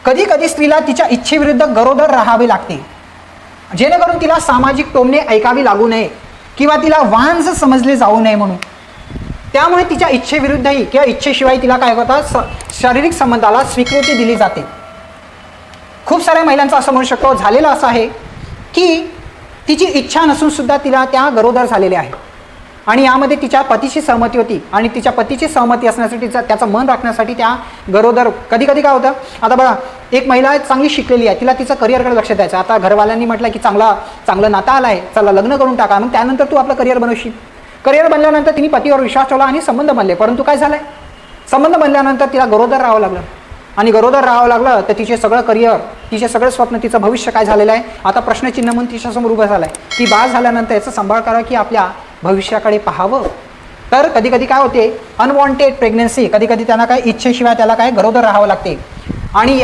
कधी कधी स्त्रीला तिच्या इच्छेविरुद्ध गरोदर राहावे लागते, जेणेकरून तिला सामाजिक टोमणे ऐकावी लागू नये किंवा तिला वांझ समजले जाऊ नये म्हणून. त्यामुळे तिच्या इच्छेविरुद्धही किंवा इच्छेशिवाय तिला काय होतं, शारीरिक संबंधाला स्वीकृती दिली जाते. खूप साऱ्या महिलांचं असं म्हणू शकतो झालेलं असं आहे की तिची इच्छा नसून सुद्धा तिला त्या गरोदर झालेल्या आहे आणि यामध्ये तिच्या पतीची सहमती होती आणि तिच्या पतीची सहमती असण्यासाठी त्याचं मन राखण्यासाठी त्या गरोदर कधी कधी काय होतं, आता बघा एक महिला चांगली शिकलेली आहे, तिला तिचं करिअरकडे लक्ष द्यायचं. आता घरवाल्यांनी म्हटलं की चांगलं नातं आलं आहे, चला लग्न करून टाका, मग त्यानंतर तू आपलं करिअर बनवशील. करिअर बनल्यानंतर तिने पतीवर विश्वास ठेवला आणि संबंध बनले, परंतु काय झालंय, संबंध बनल्यानंतर तिला गरोदर राहावं लागलं आणि गरोदर राहावं लागलं तर तिचे सगळं करिअर, तिचे सगळं स्वप्न, तिचं भविष्य काय झालेलं आहे, आता प्रश्नचिन्ह म्हणून तिच्यासमोर उभं झालं आहे की बाळ झाल्यानंतर याचा सांभाळ करा की आपल्या भविष्याकडे पाहावं. तर कधी कधी काय होते, अनवॉन्टेड प्रेग्नन्सी, कधी कधी त्यांना काय इच्छेशिवाय त्याला काय गरोदर राहावं लागते आणि